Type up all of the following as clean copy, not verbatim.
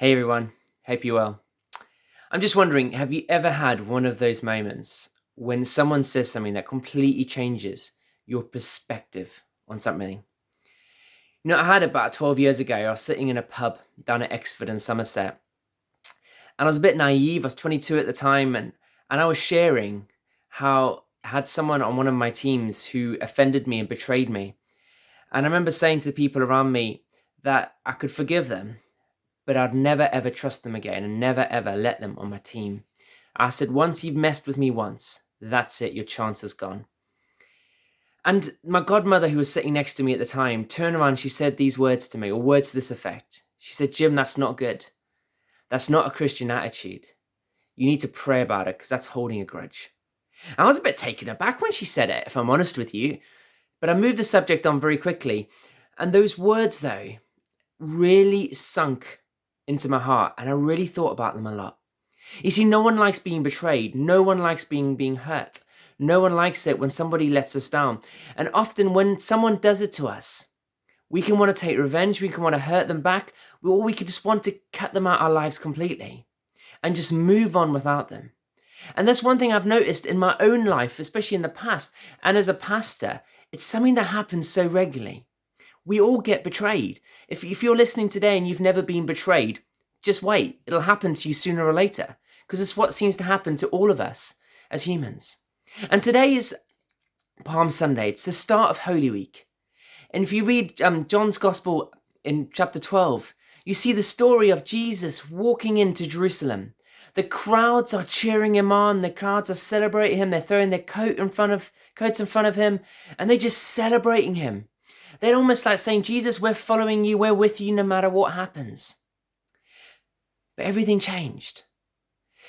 Hey everyone, hope you're well. I'm just wondering, have you ever had one of those moments when someone says something that completely changes your perspective on something? I had it about 12 years ago. I was sitting in a pub down at Exford in Somerset, and I was a bit naive. I was 22 at the time, and I was sharing how I had someone on one of my teams who offended me and betrayed me. And I remember saying to the people around me that I could forgive them, but I'd never ever trust them again and never ever let them on my team. I said, once you've messed with me once, that's it, your chance is gone. And my godmother, who was sitting next to me at the time, turned around and she said these words to me, or words to this effect. She said, Jim, that's not good. That's not a Christian attitude. You need to pray about it because that's holding a grudge. I was a bit taken aback when she said it, if I'm honest with you, but I moved the subject on very quickly. And those words, though, really sunk into my heart, and I really thought about them a lot. You see, no one likes being betrayed. No one likes being hurt. No one likes it when somebody lets us down. And often when someone does it to us, we can want to take revenge, we can want to hurt them back, or we could just want to cut them out of our lives completely and just move on without them. And that's one thing I've noticed in my own life, especially in the past, and as a pastor, it's something that happens so regularly. We all get betrayed. If you're listening today and you've never been betrayed, just wait. It'll happen to you sooner or later, because it's what seems to happen to all of us as humans. And today is Palm Sunday. It's the start of Holy Week. And if you read John's Gospel in chapter 12, you see the story of Jesus walking into Jerusalem. The crowds are cheering him on. The crowds are celebrating him. They're throwing their coats in front of him, and they're just celebrating him. They're almost like saying, Jesus, we're following you. We're with you no matter what happens. But everything changed.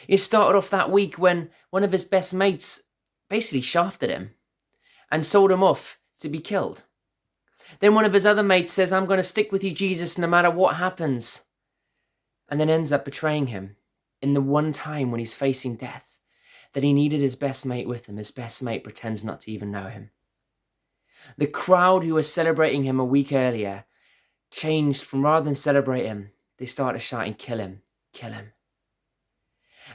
It started off that week when one of his best mates basically shafted him and sold him off to be killed. Then one of his other mates says, I'm going to stick with you, Jesus, no matter what happens. And then ends up betraying him in the one time when he's facing death that he needed his best mate with him. His best mate pretends not to even know him. The crowd who were celebrating him a week earlier changed from, rather than celebrate him, they started shouting, kill him, kill him.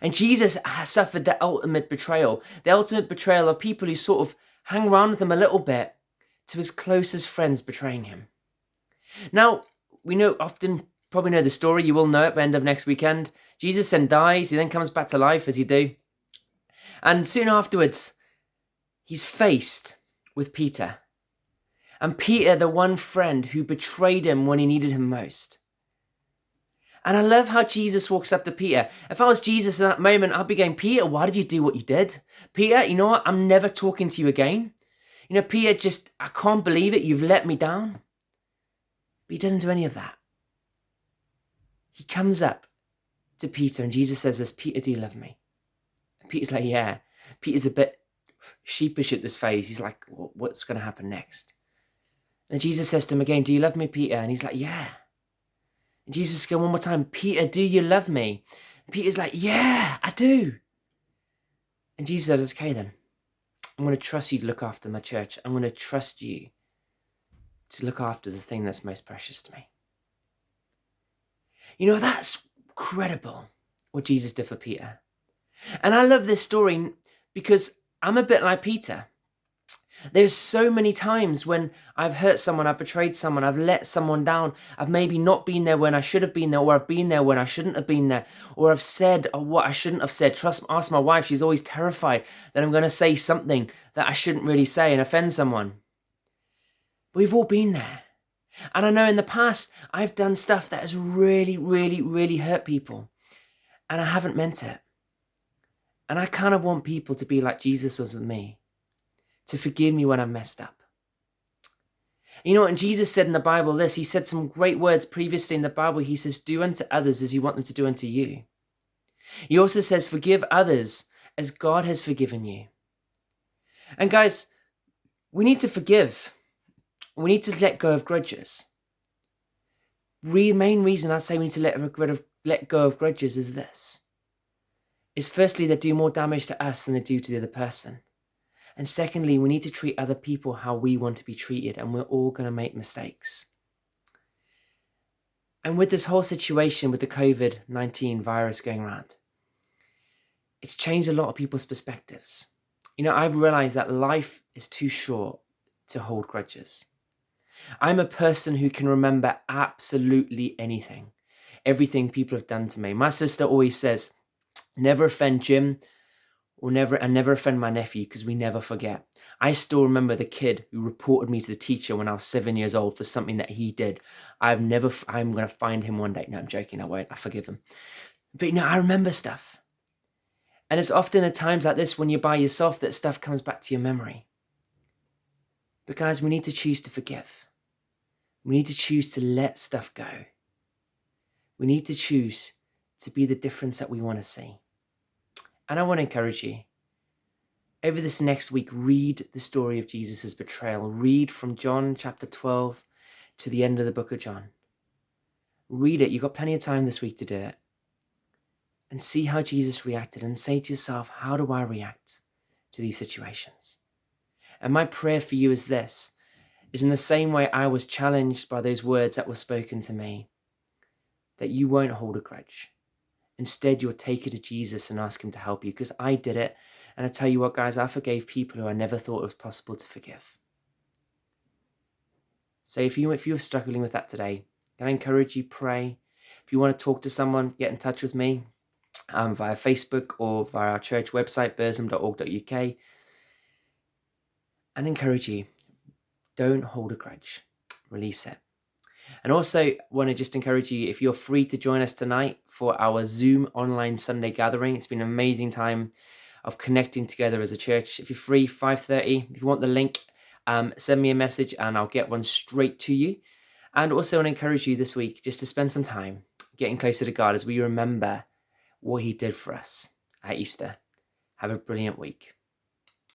And Jesus has suffered the ultimate betrayal of people who sort of hang around with him a little bit, to his closest friends betraying him. Now, we probably know the story, you will know it by the end of next weekend. Jesus then dies, he then comes back to life as you do. And soon afterwards, he's faced with Peter. And Peter, the one friend who betrayed him when he needed him most. And I love how Jesus walks up to Peter. If I was Jesus in that moment, I'd be going, Peter, why did you do what you did? Peter, you know what? I'm never talking to you again. Peter, I can't believe it. You've let me down. But he doesn't do any of that. He comes up to Peter and Jesus says this, Peter, do you love me? And Peter's like, yeah. Peter's a bit sheepish at this phase. He's like, well, what's going to happen next? And Jesus says to him again, do you love me, Peter? And he's like, yeah. And Jesus goes one more time, Peter, do you love me? And Peter's like, yeah, I do. And Jesus says, okay then. I'm going to trust you to look after my church. I'm going to trust you to look after the thing that's most precious to me. That's incredible what Jesus did for Peter. And I love this story because I'm a bit like Peter. There's so many times when I've hurt someone, I've betrayed someone, I've let someone down, I've maybe not been there when I should have been there, or I've been there when I shouldn't have been there, or I've said what I shouldn't have said. Ask my wife, she's always terrified that I'm going to say something that I shouldn't really say and offend someone. But we've all been there. And I know in the past, I've done stuff that has really, really, really hurt people. And I haven't meant it. And I kind of want people to be like Jesus was with me, to forgive me when I messed up. And Jesus said in the Bible this, he said some great words previously in the Bible. He says, do unto others as you want them to do unto you. He also says, forgive others as God has forgiven you. And guys, we need to forgive. We need to let go of grudges. The main reason I say we need to let go of grudges is this. Is firstly, they do more damage to us than they do to the other person. And secondly, we need to treat other people how we want to be treated, and we're all going to make mistakes. And with this whole situation with the COVID-19 virus going around, it's changed a lot of people's perspectives. I've realized that life is too short to hold grudges. I'm a person who can remember absolutely anything, everything people have done to me. My sister always says, never offend Jim or never offend my nephew, because we never forget. I still remember the kid who reported me to the teacher when I was 7 years old for something that he did. I'm going to find him one day. No, I'm joking. I won't. I forgive him. But I remember stuff. And it's often at times like this when you're by yourself that stuff comes back to your memory. But guys, we need to choose to forgive. We need to choose to let stuff go. We need to choose to be the difference that we want to see. And I want to encourage you, over this next week, read the story of Jesus' betrayal. Read from John chapter 12 to the end of the book of John. Read it. You've got plenty of time this week to do it. And see how Jesus reacted, and say to yourself, how do I react to these situations? And my prayer for you is this, is in the same way I was challenged by those words that were spoken to me, that you won't hold a grudge. Instead, you'll take it to Jesus and ask him to help you, because I did it. And I tell you what, guys, I forgave people who I never thought it was possible to forgive. So if you're struggling with that today, can I encourage you, pray. If you want to talk to someone, get in touch with me via Facebook or via our church website, burslem.org.uk. And encourage you, don't hold a grudge, release it. And also want to just encourage you, if you're free to join us tonight for our Zoom online Sunday gathering. It's been an amazing time of connecting together as a church. If you're free, 5:30, if you want the link, send me a message and I'll get one straight to you. And also want to encourage you this week just to spend some time getting closer to God as we remember what he did for us at Easter. Have a brilliant week.